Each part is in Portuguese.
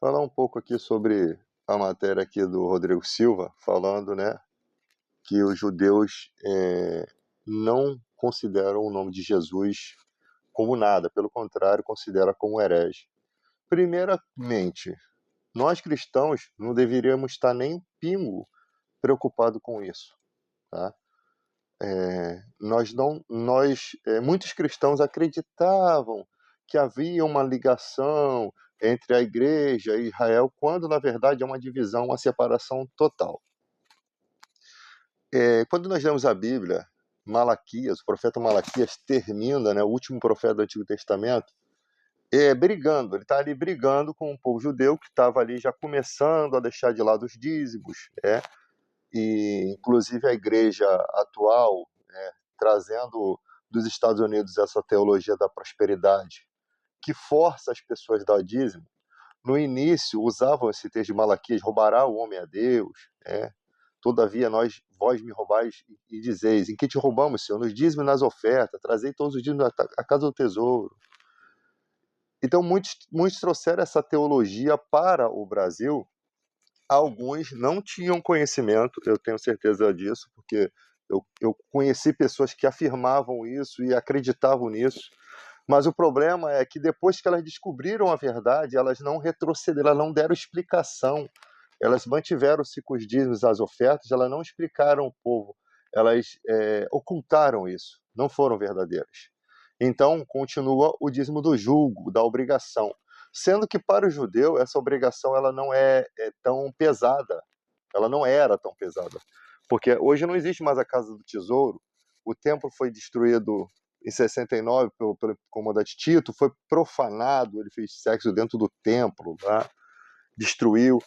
Falar um pouco aqui sobre a matéria aqui do Rodrigo Silva, falando, né, que os judeus não consideram o nome de Jesus como nada, pelo contrário, considera como herege. Primeiramente, nós cristãos não deveríamos estar nem um pingo preocupado com isso, tá? Muitos cristãos acreditavam que havia uma ligação entre a igreja e Israel, quando na verdade é uma divisão, uma separação total. Quando nós lemos a Bíblia, Malaquias, o profeta Malaquias termina, né, o último profeta do Antigo Testamento, brigando, ele está ali brigando com o povo judeu que estava ali já começando a deixar de lado os dízimos, e inclusive a igreja atual, trazendo dos Estados Unidos essa teologia da prosperidade, que força as pessoas a dar dízimo. No início usavam esse texto de Malaquias: roubará o homem a Deus, todavia vós me roubais e dizeis: em que te roubamos, Senhor? Nos dízimos e nas ofertas, trazei todos os dízimos à casa do tesouro. Então muitos trouxeram essa teologia para o Brasil. Alguns não tinham conhecimento, eu tenho certeza disso, porque eu conheci pessoas que afirmavam isso e acreditavam nisso, mas o problema é que depois que elas descobriram a verdade, elas não retrocederam, elas não deram explicação, elas mantiveram-se com os dízimos, as ofertas, elas não explicaram ao povo, elas ocultaram isso, não foram verdadeiras. Então, continua o dízimo do julgo, da obrigação, sendo que para o judeu essa obrigação ela não é tão pesada, ela não era tão pesada, porque hoje não existe mais a casa do tesouro, o templo foi destruído em 69 pelo comandante Tito, foi profanado, ele fez sexo dentro do templo, tá? Destruiu.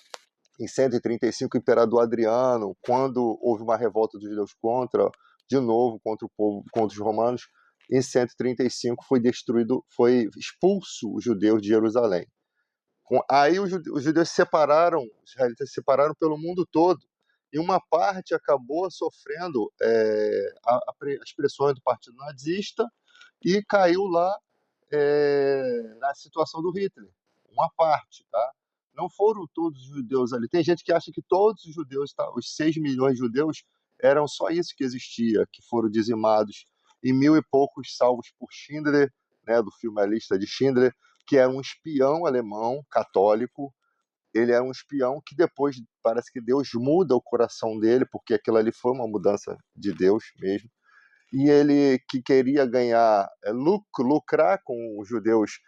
Em 135 o imperador Adriano, quando houve uma revolta dos judeus de novo contra o povo, contra os romanos, em 135 foi destruído, foi expulso os judeus de Jerusalém. Aí os judeus se separaram, os israelitas se separaram pelo mundo todo, e uma parte acabou sofrendo as pressões do partido nazista e caiu lá na situação do Hitler. Uma parte, tá? Não foram todos os judeus ali. Tem gente que acha que todos os judeus, tá? Os 6 milhões de judeus, eram só isso que existia, que foram dizimados, e 1000 e poucos salvos por Schindler, né, do filme A Lista de Schindler, que era um espião alemão, católico. Ele era um espião que depois parece que Deus muda o coração dele, porque aquilo ali foi uma mudança de Deus mesmo. E ele que queria ganhar lucrar com os judeus,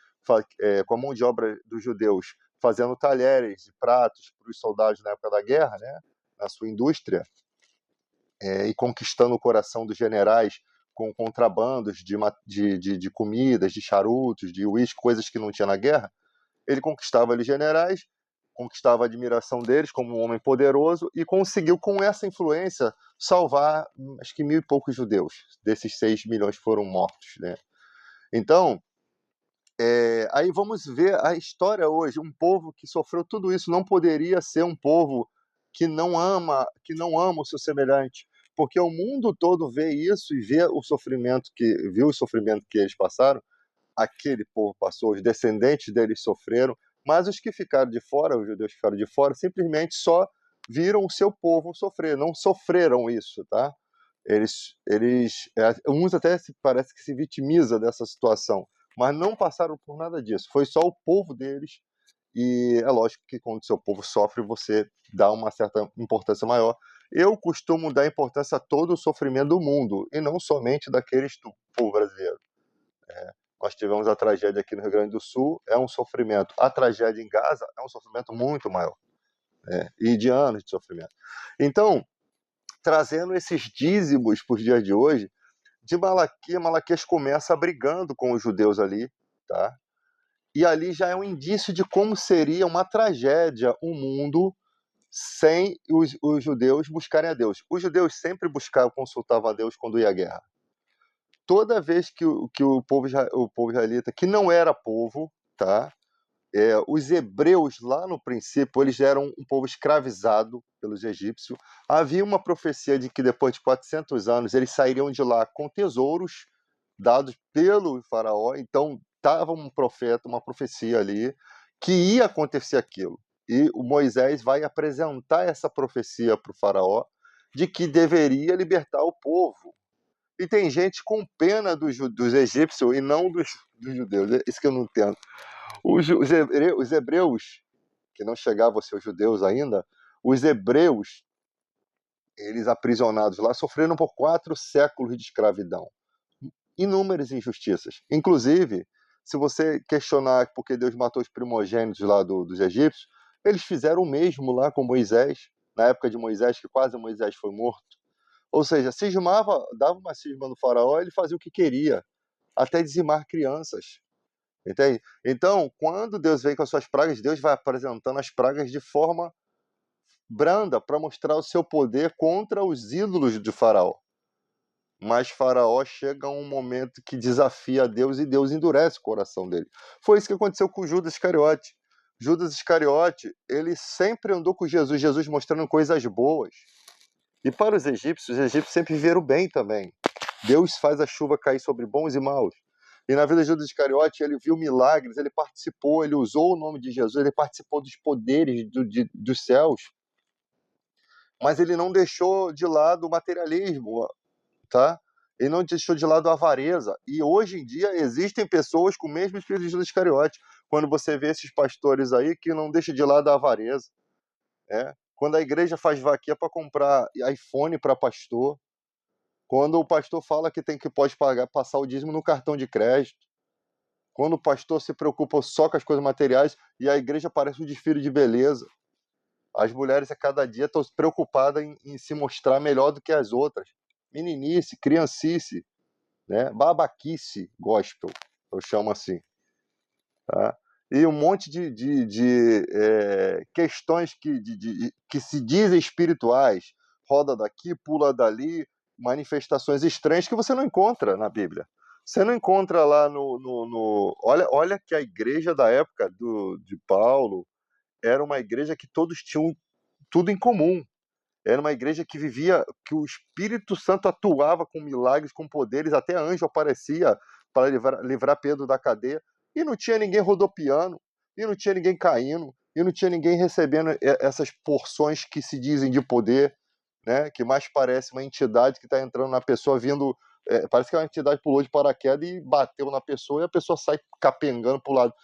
com a mão de obra dos judeus, fazendo talheres e pratos para os soldados na época da guerra, né, na sua indústria, e conquistando o coração dos generais com contrabandos de comidas, de charutos, de uísque, coisas que não tinha na guerra. Ele conquistava ali generais, conquistava a admiração deles como um homem poderoso e conseguiu, com essa influência, salvar, acho que 1000 e poucos judeus. Desses 6 milhões foram mortos, né? Então, aí vamos ver a história hoje. Um povo que sofreu tudo isso não poderia ser um povo que não ama o seu semelhante, porque o mundo todo vê isso e viu o sofrimento que eles passaram. Aquele povo passou, os descendentes deles sofreram, mas os que ficaram de fora, os judeus que ficaram de fora, simplesmente só viram o seu povo sofrer, não sofreram isso, tá? Uns até parece que se vitimiza dessa situação, mas não passaram por nada disso, foi só o povo deles, e é lógico que quando o seu povo sofre, você dá uma certa importância maior. Eu costumo dar importância a todo o sofrimento do mundo, e não somente daqueles do povo brasileiro. Nós tivemos a tragédia aqui no Rio Grande do Sul, é um sofrimento. A tragédia em Gaza é um sofrimento muito maior, e de anos de sofrimento. Então, trazendo esses dízimos para os dias de hoje, de Malaquias começa brigando com os judeus ali, tá? E ali já é um indício de como seria uma tragédia um mundo sem os judeus buscarem a Deus. Os judeus sempre consultavam a Deus quando ia à guerra. Toda vez que o povo israelita, que não era povo, tá? Os hebreus, lá no princípio, eles eram um povo escravizado pelos egípcios. Havia uma profecia de que depois de 400 anos eles sairiam de lá com tesouros dados pelo faraó. Então, estava um profeta, uma profecia ali, que ia acontecer aquilo. E o Moisés vai apresentar essa profecia para o faraó de que deveria libertar o povo. E tem gente com pena dos egípcios e não dos judeus. É isso que eu não entendo. Os hebreus, que não chegavam a ser os judeus ainda, os hebreus, eles aprisionados lá, sofreram por 4 séculos de escravidão. Inúmeras injustiças. Inclusive, se você questionar por que Deus matou os primogênitos lá dos egípcios, eles fizeram o mesmo lá com Moisés, na época de Moisés, que quase Moisés foi morto. Ou seja, dava uma cisma no faraó, ele fazia o que queria, até dizimar crianças. Entende? Então, quando Deus vem com as suas pragas, Deus vai apresentando as pragas de forma branda para mostrar o seu poder contra os ídolos de Faraó. Mas Faraó chega a um momento que desafia a Deus e Deus endurece o coração dele. Foi isso que aconteceu com Judas Iscariote. Judas Iscariote, ele sempre andou com Jesus, Jesus mostrando coisas boas. E para os egípcios sempre viveram bem também. Deus faz a chuva cair sobre bons e maus. E na vida de Judas Iscariote, ele viu milagres, ele participou, ele usou o nome de Jesus, ele participou dos poderes dos céus. Mas ele não deixou de lado o materialismo, tá? Ele não deixou de lado a avareza. E hoje em dia existem pessoas com o mesmo espírito de Judas Iscariote. Quando você vê esses pastores aí que não deixam de lado a avareza. Quando a igreja faz vaquinha para comprar iPhone para pastor. Quando o pastor fala que pode passar o dízimo no cartão de crédito. Quando o pastor se preocupa só com as coisas materiais e a igreja parece um desfile de beleza. As mulheres a cada dia estão preocupadas em se mostrar melhor do que as outras. Meninice, criancice, né? Babaquice gospel, eu chamo assim. Tá? E um monte de questões que se dizem espirituais, roda daqui, pula dali, manifestações estranhas que você não encontra na Bíblia. Você não encontra lá Olha que a igreja da época de Paulo era uma igreja que todos tinham tudo em comum. Era uma igreja que vivia, que o Espírito Santo atuava com milagres, com poderes, até anjo aparecia para livrar Pedro da cadeia, e não tinha ninguém rodopiando, e não tinha ninguém caindo, e não tinha ninguém recebendo essas porções que se dizem de poder, né? Que mais parece uma entidade que está entrando na pessoa, vindo. Parece que a entidade pulou de paraquedas e bateu na pessoa, e a pessoa sai capengando para o lado.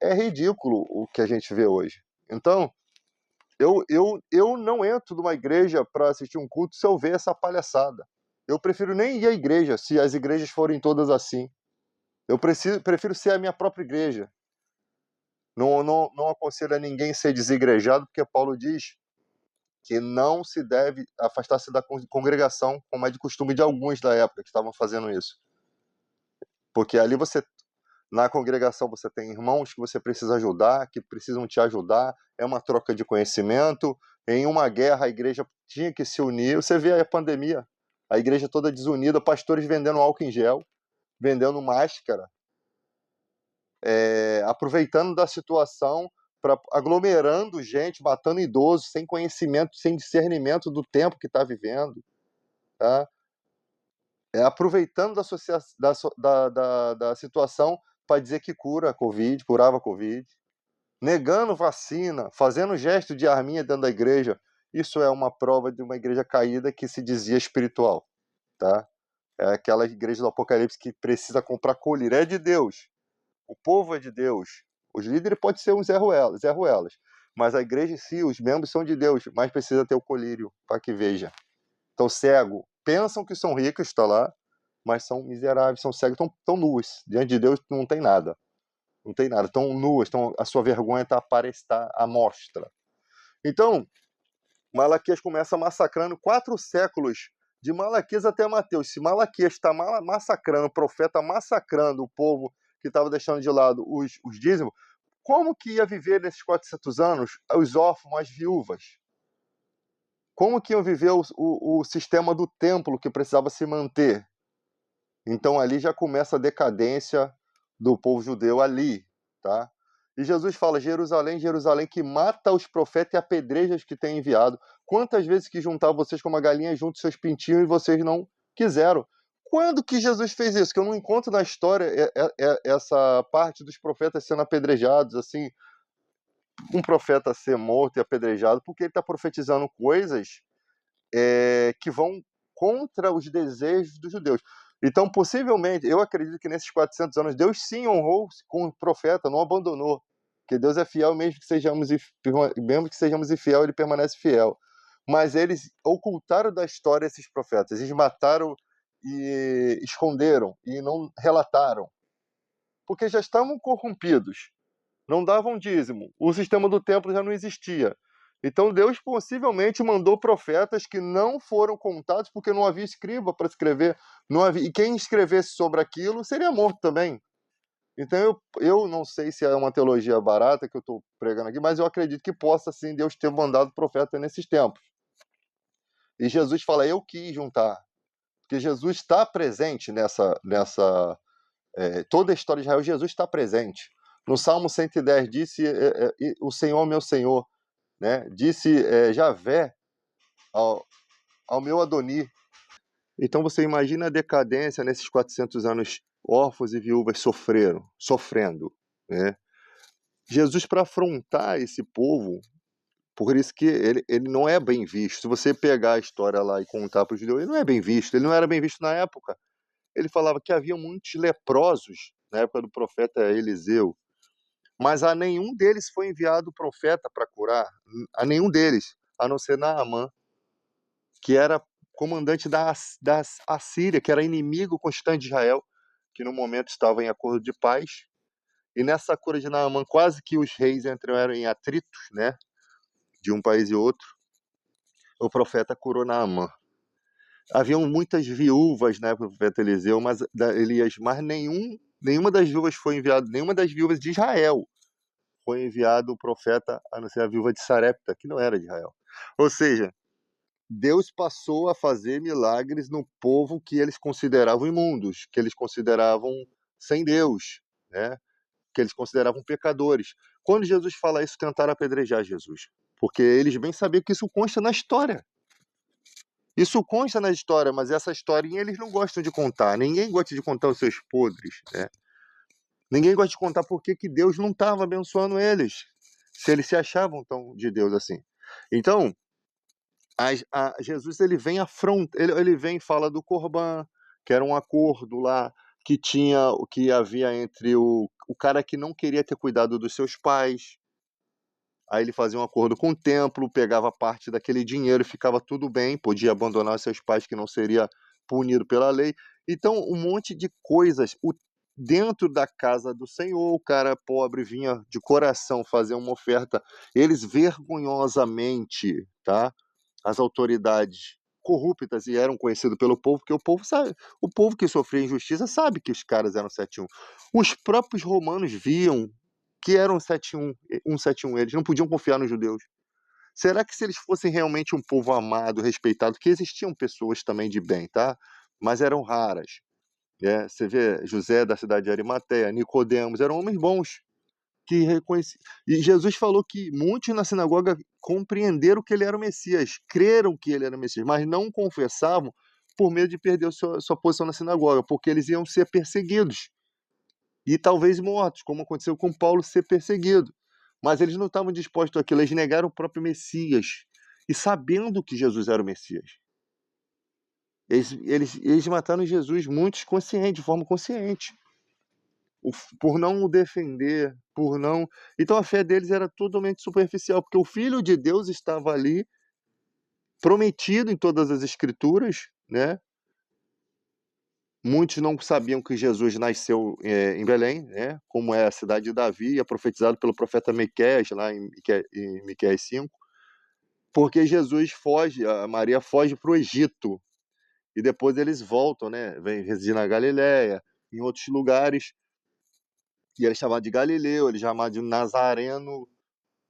É ridículo o que a gente vê hoje. Então, eu não entro numa igreja para assistir um culto se eu ver essa palhaçada. Eu prefiro nem ir à igreja, se as igrejas forem todas assim. Eu prefiro ser a minha própria igreja. Não aconselho a ninguém ser desigrejado, porque Paulo diz que não se deve afastar-se da congregação, como é de costume de alguns da época que estavam fazendo isso. Porque ali na congregação você tem irmãos que você precisa ajudar, que precisam te ajudar, é uma troca de conhecimento. Em uma guerra a igreja tinha que se unir. Você vê a pandemia, a igreja toda desunida, pastores vendendo álcool em gel, vendendo máscara, aproveitando da situação, aglomerando gente, matando idosos, sem conhecimento, sem discernimento do tempo que está vivendo. Tá? Aproveitando da situação para dizer que curava a Covid, negando vacina, fazendo gesto de arminha dentro da igreja. Isso é uma prova de uma igreja caída que se dizia espiritual. Tá? É aquela igreja do Apocalipse que precisa comprar colírio. É de Deus. O povo é de Deus. Os líderes podem ser uns Zé Ruelas, mas a igreja em si, os membros são de Deus, mas precisa ter o colírio para que veja. Então, cego, pensam que são ricos, está lá, mas são miseráveis, são cegos, estão nus. Diante de Deus não tem nada. Não tem nada. Estão nuas, a sua vergonha está à mostra. Então, Malaquias começa massacrando 4 séculos, de Malaquias até Mateus. Se Malaquias está massacrando, o profeta massacrando o povo que estava deixando de lado os dízimos, como que ia viver nesses 400 anos os órfãos, as viúvas? Como que iam viver o sistema do templo que precisava se manter? Então ali já começa a decadência do povo judeu ali, tá? E Jesus fala, Jerusalém, Jerusalém, que mata os profetas e apedreja os que tem enviado. Quantas vezes que juntar vocês como uma galinha junto seus pintinhos e vocês não quiseram? Quando que Jesus fez isso? Que eu não encontro na história essa parte dos profetas sendo apedrejados, assim, um profeta ser morto e apedrejado porque ele está profetizando coisas que vão contra os desejos dos judeus. Então, possivelmente, eu acredito que nesses 400 anos, Deus sim honrou com o profeta, não abandonou. Porque Deus é fiel, mesmo que sejamos infiel, ele permanece fiel. Mas eles ocultaram da história esses profetas, eles mataram e esconderam, e não relataram. Porque já estavam corrompidos, não davam dízimo, o sistema do templo já não existia. Então Deus possivelmente mandou profetas que não foram contados porque não havia escriba para escrever, não havia, e quem escrevesse sobre aquilo seria morto também. Então eu não sei se é uma teologia barata que eu estou pregando aqui, mas eu acredito que possa sim Deus ter mandado profeta nesses tempos. E Jesus fala, eu quis juntar, porque Jesus está presente toda a história de Israel, Jesus está presente. No Salmo 110 disse, o Senhor meu Senhor, né? Disse Javé ao meu Adoni. Então você imagina a decadência nesses 400 anos, órfãos e viúvas sofrendo, né? Jesus, para afrontar esse povo, por isso que ele não é bem visto. Se você pegar a história lá e contar para os judeus, ele não é bem visto, ele não era bem visto na época. Ele falava que havia muitos leprosos na época do profeta Eliseu, mas a nenhum deles foi enviado o profeta para curar, a nenhum deles, a não ser Naamã, que era comandante da Assíria, que era inimigo constante de Israel, que no momento estava em acordo de paz. E nessa cura de Naamã, quase que os reis entraram em atritos, né, de um país e outro. O profeta curou Naamã. Haviam muitas viúvas, né, para o profeta Eliseu, Elias, mas nenhuma das viúvas foi enviada, nenhuma das viúvas de Israel foi enviado o profeta, a não ser a viúva de Sarepta, que não era de Israel. Ou seja, Deus passou a fazer milagres no povo que eles consideravam imundos, que eles consideravam sem Deus, né? Que eles consideravam pecadores. Quando Jesus fala isso, tentaram apedrejar Jesus, porque eles bem sabiam que isso consta na história. Isso consta na história, mas essa historinha eles não gostam de contar. Ninguém gosta de contar os seus podres, né? Ninguém gosta de contar por que Deus não estava abençoando eles, se eles se achavam tão de Deus assim. Então, Jesus ele vem ele vem e fala do Corban, que era um acordo lá que havia entre o cara que não queria ter cuidado dos seus pais. Aí ele fazia um acordo com o templo, pegava parte daquele dinheiro e ficava tudo bem, podia abandonar seus pais que não seria punido pela lei. Então, um monte de coisas. Dentro da casa do Senhor, o cara pobre vinha de coração fazer uma oferta. Eles vergonhosamente, tá? As autoridades corruptas e eram conhecidos pelo povo, porque o povo sabe, o povo que sofria injustiça sabe que os caras eram 71. Os próprios romanos viam que eram 171, eles não podiam confiar nos judeus. Será que se eles fossem realmente um povo amado, respeitado, que existiam pessoas também de bem, tá? Mas eram raras. Você vê José da cidade de Arimateia, Nicodemos, eram homens bons, que reconheciam. E Jesus falou que muitos na sinagoga compreenderam que ele era o Messias, creram que ele era o Messias, mas não confessavam por medo de perder sua posição na sinagoga, porque eles iam ser perseguidos e talvez mortos, como aconteceu com Paulo ser perseguido. Mas eles não estavam dispostos àquilo, eles negaram o próprio Messias, e sabendo que Jesus era o Messias. Eles mataram Jesus, muitos de forma consciente, por não o defender, por não... Então a fé deles era totalmente superficial, porque o Filho de Deus estava ali, prometido em todas as Escrituras, né? Muitos não sabiam que Jesus nasceu em Belém, né? Como é a cidade de Davi, é profetizado pelo profeta Miqueias, lá em Miqueias 5, porque Jesus foge, a Maria foge para o Egito, e depois eles voltam, né? Vem residir na Galileia, em outros lugares, e ele é chamado de Galileu, ele é chamado de Nazareno,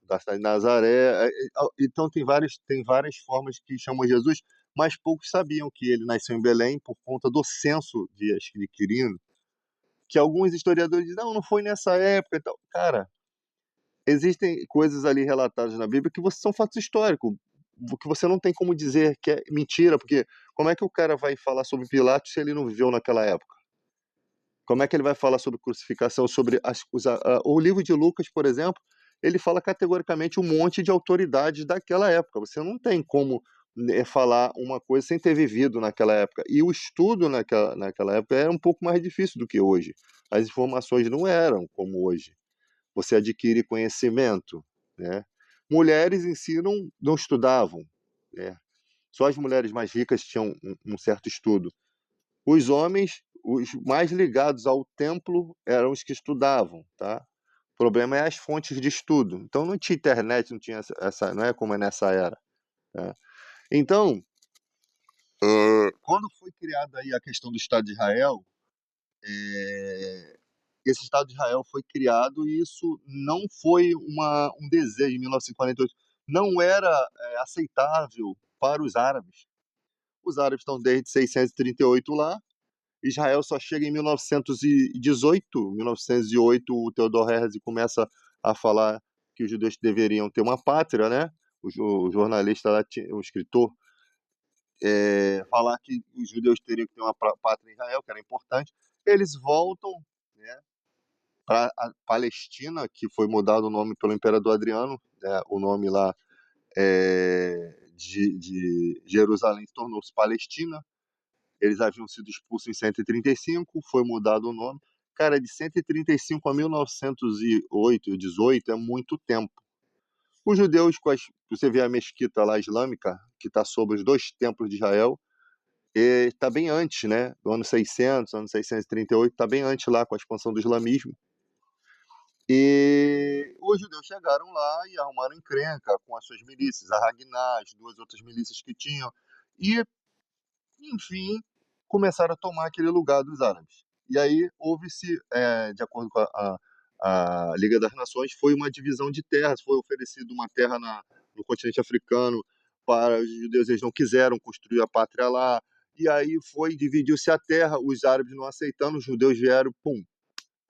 da cidade de Nazaré. Então tem várias formas que chamam Jesus, mas poucos sabiam que ele nasceu em Belém por conta do censo de Quirino, que alguns historiadores dizem, não foi nessa época e tal. Cara, existem coisas ali relatadas na Bíblia que são fatos históricos, que você não tem como dizer que é mentira, porque como é que o cara vai falar sobre Pilatos se ele não viveu naquela época? Como é que ele vai falar sobre crucificação, sobre o livro de Lucas, por exemplo, ele fala categoricamente um monte de autoridades daquela época. Você não tem como falar uma coisa sem ter vivido naquela época. E o estudo naquela época era um pouco mais difícil do que hoje. As informações não eram como hoje. Você adquire conhecimento, né? Mulheres em si não estudavam, né? Só as mulheres mais ricas tinham um certo estudo. Os homens, os mais ligados ao templo, eram os que estudavam, tá? O problema é as fontes de estudo. Então não tinha internet, não tinha não é como é nessa era, né? Então, quando foi criada aí a questão do Estado de Israel, esse Estado de Israel foi criado e isso não foi um desejo em 1948. Não era aceitável para os árabes. Os árabes estão desde 638 lá. Israel só chega em 1918. 1908, o Theodor Herzl começa a falar que os judeus deveriam ter uma pátria, né? O jornalista lá, o escritor, falar que os judeus teriam que ter uma pátria em Israel, que era importante. Eles voltam, né, para a Palestina, que foi mudado o nome pelo imperador Adriano, né, o nome lá de Jerusalém tornou-se Palestina. Eles haviam sido expulsos em 135, foi mudado o nome. Cara, de 135 a 1908, 18, é muito tempo. Os judeus, você vê a mesquita lá islâmica, que está sobre os dois templos de Israel, está bem antes, né? Do ano 600, ano 638, está bem antes lá com a expansão do islamismo. E os judeus chegaram lá e arrumaram encrenca com as suas milícias, a Haganah, as duas outras milícias que tinham, e, enfim, começaram a tomar aquele lugar dos árabes. E aí houve-se, de acordo com a Liga das Nações, foi uma divisão de terras, foi oferecida uma terra no continente africano para os judeus, eles não quiseram construir a pátria lá, e aí dividiu-se a terra, os árabes não aceitando, os judeus vieram, pum,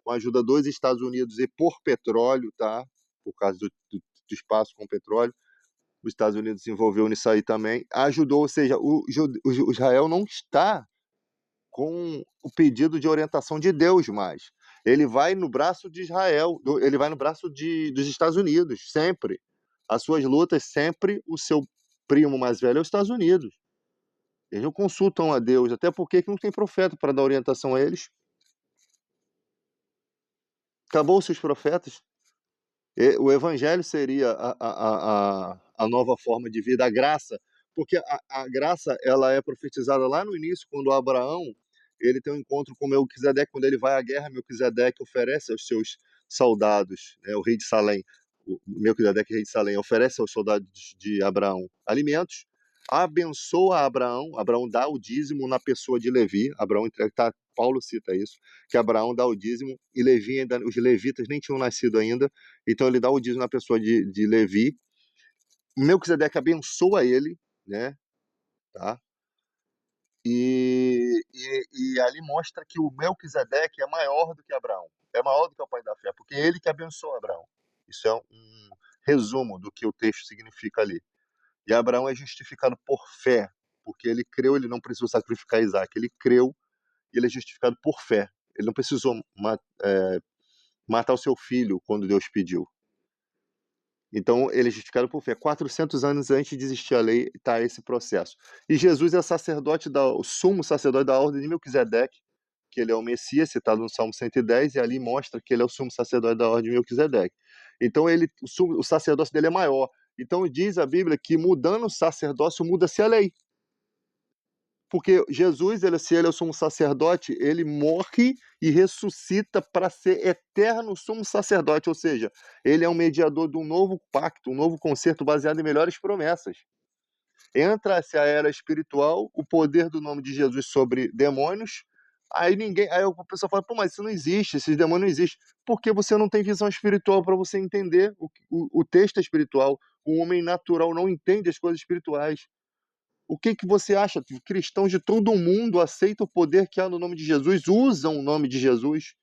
com a ajuda dos Estados Unidos e por petróleo, tá? Por causa do espaço com petróleo, os Estados Unidos se envolveu nisso aí também, ajudou, ou seja, o Israel não está com o pedido de orientação de Deus mais. Ele vai no braço de Israel, ele vai no braço dos Estados Unidos, sempre. As suas lutas, sempre o seu primo mais velho é os Estados Unidos. Eles não consultam a Deus, até porque não tem profeta para dar orientação a eles. Acabou-se os profetas. O evangelho seria a nova forma de vida, a graça, porque a graça ela é profetizada lá no início, quando Abraão ele tem um encontro com Melquisedeque, quando ele vai à guerra, Melquisedeque oferece aos seus soldados, né, o rei de Salém, o Melquisedeque, rei de Salém, oferece aos soldados de Abraão alimentos, abençoa Abraão, Abraão dá o dízimo na pessoa de Levi, Abraão entrega, tá, Paulo cita isso, que Abraão dá o dízimo, e Levi ainda, os levitas nem tinham nascido ainda, então ele dá o dízimo na pessoa de Levi, Melquisedeque abençoa ele, né, tá? E ali mostra que o Melquisedeque é maior do que Abraão, é maior do que o pai da fé, porque é ele que abençoa Abraão. Isso é um resumo do que o texto significa ali. E Abraão é justificado por fé, porque ele creu, ele não precisou sacrificar Isaac, ele creu e ele é justificado por fé. Ele não precisou matar o seu filho quando Deus pediu. Então, ele é justificado por fé. 400 anos antes de existir a lei, está esse processo. E Jesus é o sumo sacerdote da ordem de Melquisedeque, que ele é o Messias, citado no Salmo 110, e ali mostra que ele é o sumo sacerdote da ordem de Melquisedeque. Então, o sacerdócio dele é maior. Então, diz a Bíblia que mudando o sacerdócio, muda-se a lei. Porque Jesus, se ele é o sumo sacerdote, ele morre e ressuscita para ser eterno sumo sacerdote, ou seja, ele é um mediador de um novo pacto, um novo concerto baseado em melhores promessas. Entra-se a era espiritual, o poder do nome de Jesus sobre demônios, aí a pessoa fala, pô, mas isso não existe, esses demônios não existem, porque você não tem visão espiritual para você entender o texto espiritual, o homem natural não entende as coisas espirituais. O que você acha? Cristãos de todo o mundo aceitam o poder que há no nome de Jesus, usam o nome de Jesus.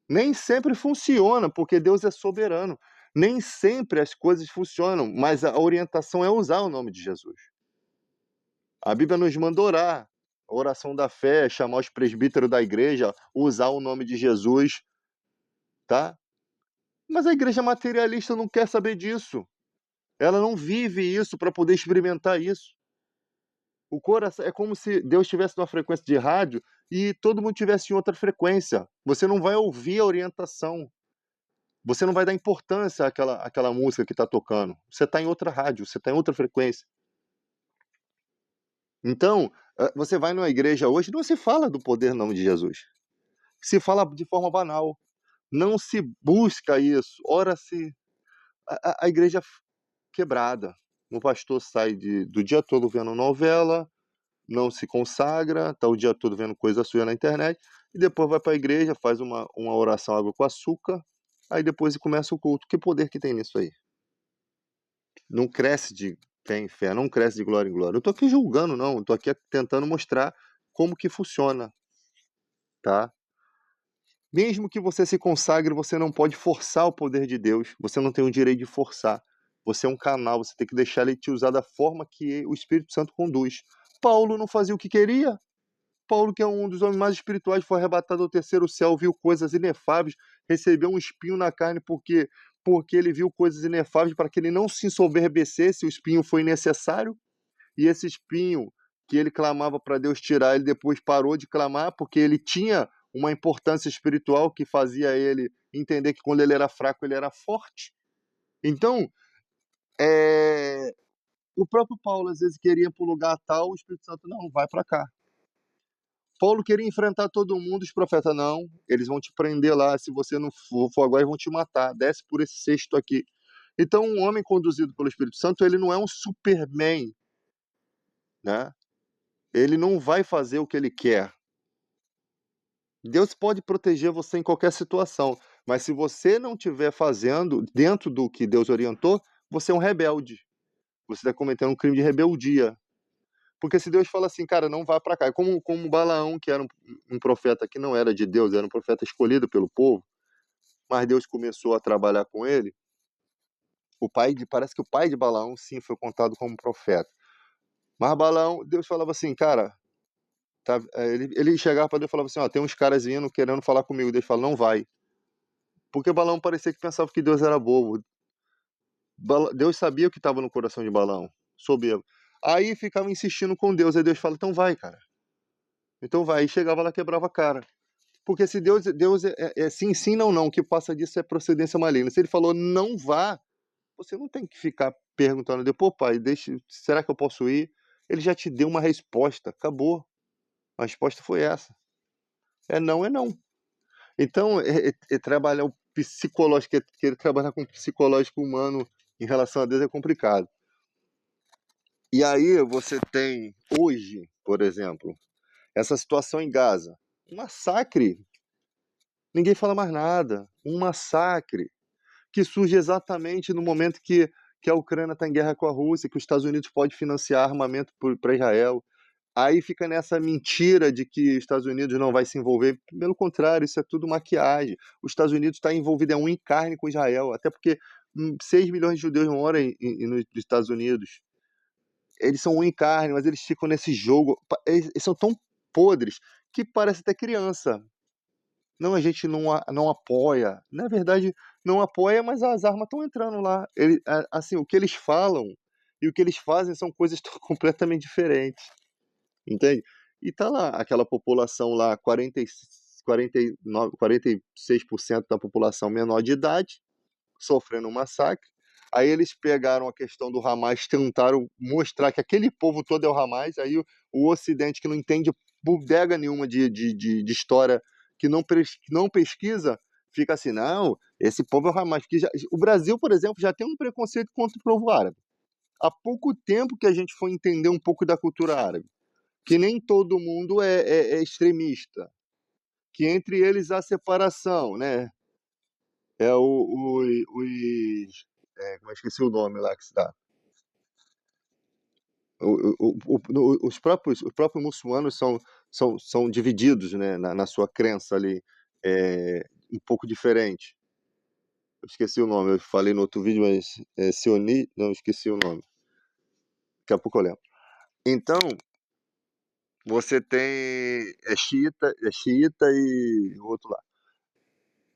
Nem sempre funciona, porque Deus é soberano. Nem sempre as coisas funcionam, mas a orientação é usar o nome de Jesus. A Bíblia nos manda orar. A oração da fé, chamar os presbíteros da igreja, usar o nome de Jesus, tá? Mas a igreja materialista não quer saber disso. Ela não vive isso para poder experimentar isso. O coração é como se Deus estivesse numa frequência de rádio e todo mundo estivesse em outra frequência. Você não vai ouvir a orientação. Você não vai dar importância àquela música que está tocando. Você está em outra rádio, você está em outra frequência. Então, você vai numa igreja hoje, não se fala do poder no nome de Jesus. Se fala de forma banal. Não se busca isso. Ora-se a igreja quebrada. O pastor sai do dia todo vendo novela, não se consagra, está o dia todo vendo coisa suja na internet, e depois vai para a igreja, faz uma oração água com açúcar, aí depois começa o culto. Que poder que tem nisso aí? Não cresce de fé em fé, não cresce de glória em glória. Eu estou aqui julgando, não. Eu estou aqui tentando mostrar como que funciona, tá? Mesmo que você se consagre, você não pode forçar o poder de Deus. Você não tem o direito de forçar. Você é um canal, você tem que deixar ele te usar da forma que o Espírito Santo conduz. Paulo não fazia o que queria. Paulo, que é um dos homens mais espirituais, foi arrebatado ao terceiro céu, viu coisas inefáveis, recebeu um espinho na carne porque ele viu coisas inefáveis, para que ele não se ensoberbecesse. O espinho foi necessário, e esse espinho que ele clamava para Deus tirar, ele depois parou de clamar, porque ele tinha uma importância espiritual que fazia ele entender que quando ele era fraco, ele era forte. Então, o próprio Paulo às vezes queria ir para o lugar tal, o Espírito Santo, não, vai para cá. Paulo queria enfrentar todo mundo, os profetas, não, eles vão te prender lá, se você não for agora, eles vão te matar, desce por esse cesto aqui. Então, um homem conduzido pelo Espírito Santo, ele não é um Superman, né? Ele não vai fazer o que ele quer. Deus pode proteger você em qualquer situação, mas se você não estiver fazendo dentro do que Deus orientou, você é um rebelde. Você está cometendo um crime de rebeldia. Porque se Deus fala assim, cara, não vá para cá, é como Balaão, que era um profeta que não era de Deus, era um profeta escolhido pelo povo, mas Deus começou a trabalhar com ele. Parece que o pai de Balaão, sim, foi contado como profeta. Mas Balaão, Deus falava assim, cara, tá, ele chegava para Deus e falava assim, ó, tem uns caras vindo querendo falar comigo. Deus fala, não vai. Porque Balaão parecia que pensava que Deus era bobo. Deus sabia o que estava no coração de Balaão, soberbo. Aí ficava insistindo com Deus, aí Deus fala, então vai, cara. Então vai. E chegava lá, quebrava a cara. Porque se Deus é sim, sim, não, não, o que passa disso é procedência maligna. Se ele falou não vá, você não tem que ficar perguntando depois, pai, será que eu posso ir? Ele já te deu uma resposta, acabou. A resposta foi essa. É não, é não. Então, trabalhar o psicológico, querer trabalhar com o psicológico humano em relação a Deus é complicado. E aí você tem, hoje, por exemplo, essa situação em Gaza. Um massacre. Ninguém fala mais nada. Um massacre que surge exatamente no momento que a Ucrânia está em guerra com a Rússia, que os Estados Unidos pode financiar armamento para Israel. Aí fica nessa mentira de que os Estados Unidos não vai se envolver. Pelo contrário, isso é tudo maquiagem. Os Estados Unidos está envolvido em carne com Israel, até porque 6 milhões de judeus moram nos Estados Unidos. Eles são um em carne, mas eles ficam nesse jogo. Eles são tão podres que parece até criança. Não, a gente não apoia. Na verdade, não apoia, mas as armas estão entrando lá. Assim, o que eles falam e o que eles fazem são coisas completamente diferentes. Entende? E tá lá, aquela população lá, 46% da população menor de idade, sofrendo um massacre. Aí eles pegaram a questão do Hamas, tentaram mostrar que aquele povo todo é o Hamas. Aí o Ocidente, que não entende bodega nenhuma de história, que não pesquisa, fica assim, não, esse povo é o Hamas. Porque o Brasil, por exemplo, já tem um preconceito contra o povo árabe. Há pouco tempo que a gente foi entender um pouco da cultura árabe, que nem todo mundo é extremista, que entre eles há separação, né? Como eu esqueci o nome lá que se dá. Os próprios muçulmanos são divididos, né, na sua crença ali, um pouco diferente. Eu esqueci o nome, eu falei no outro vídeo, mas não, esqueci o nome. Daqui a pouco eu lembro. Então, você tem xiita e o outro lá.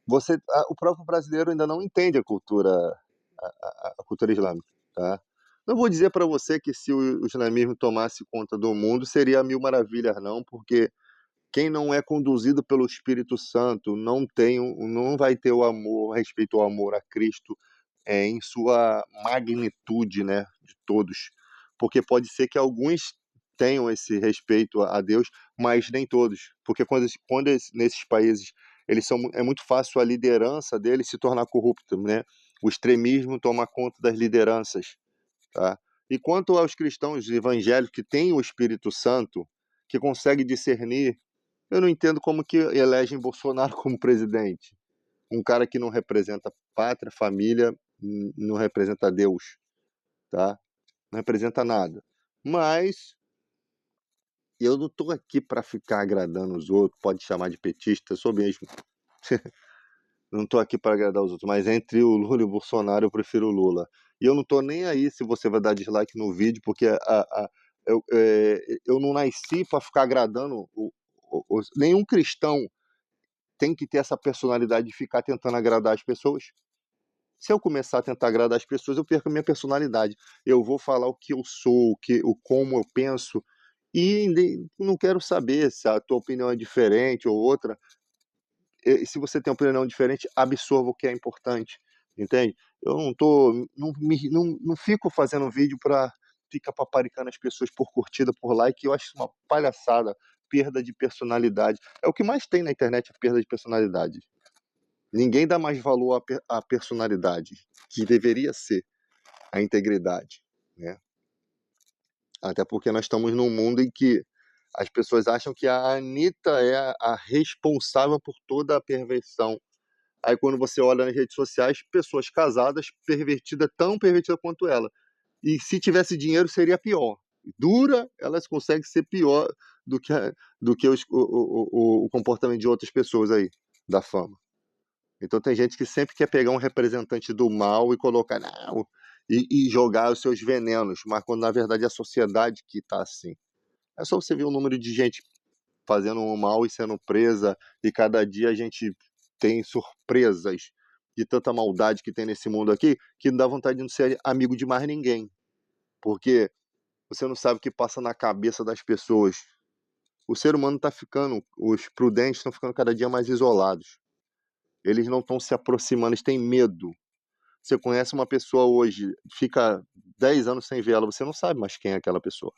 O próprio brasileiro ainda não entende a cultura islâmica, tá? Não vou dizer para você que se o islamismo tomasse conta do mundo seria mil maravilhas, não, porque quem não é conduzido pelo Espírito Santo não vai ter o amor, respeito ao amor a Cristo em sua magnitude, né, de todos. Porque pode ser que alguns tenham esse respeito a Deus, mas nem todos. Porque nesses países é muito fácil a liderança deles se tornar corrupta, né? O extremismo toma conta das lideranças, tá? E quanto aos cristãos evangélicos que têm o Espírito Santo, que conseguem discernir, eu não entendo como que elegem Bolsonaro como presidente. Um cara que não representa pátria, família, não representa Deus, tá? Não representa nada. Mas eu não estou aqui para ficar agradando os outros, pode chamar de petista, eu sou mesmo. Não estou aqui para agradar os outros, mas entre o Lula e o Bolsonaro eu prefiro o Lula. E eu não estou nem aí se você vai dar dislike no vídeo, porque eu não nasci para ficar agradando nenhum cristão tem que ter essa personalidade de ficar tentando agradar as pessoas. Se eu começar a tentar agradar as pessoas, eu perco a minha personalidade. Eu vou falar o que eu sou, como eu penso, e não quero saber se a tua opinião é diferente ou outra. E se você tem uma opinião diferente, absorva o que é importante, entende? Eu não fico fazendo vídeo para ficar paparicando as pessoas por curtida, por like. Eu acho isso uma palhaçada, perda de personalidade. É o que mais tem na internet, a perda de personalidade. Ninguém dá mais valor à personalidade, que deveria ser a integridade, né? Até porque nós estamos num mundo em que as pessoas acham que a Anitta é a responsável por toda a perversão. Aí quando você olha nas redes sociais, pessoas casadas, pervertidas, tão pervertidas quanto ela. E se tivesse dinheiro, seria pior. Dura, elas conseguem ser pior do que, o comportamento de outras pessoas aí, da fama. Então tem gente que sempre quer pegar um representante do mal e colocar, não, e jogar os seus venenos, mas quando na verdade é a sociedade que está assim. É só você ver o número de gente fazendo o mal e sendo presa, e cada dia a gente tem surpresas de tanta maldade que tem nesse mundo aqui, que não dá vontade de não ser amigo de mais ninguém. Porque você não sabe o que passa na cabeça das pessoas. O ser humano está ficando, os prudentes estão ficando cada dia mais isolados. Eles não estão se aproximando, eles têm medo. Você conhece uma pessoa hoje, fica 10 anos sem ver ela, você não sabe mais quem é aquela pessoa.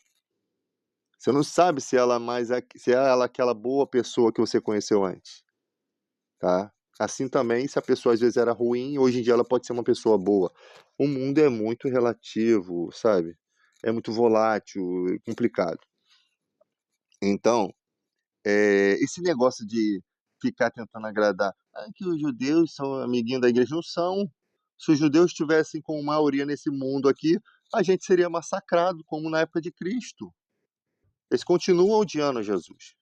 Você não sabe se é ela aquela boa pessoa que você conheceu antes, tá? Assim também, se a pessoa às vezes era ruim, hoje em dia ela pode ser uma pessoa boa. O mundo é muito relativo, sabe? É muito volátil, é complicado. Então, esse negócio de ficar tentando agradar, que os judeus são amiguinhos da igreja, não são. Se os judeus estivessem com maioria nesse mundo aqui, a gente seria massacrado, como na época de Cristo. Eles continuam odiando Jesus.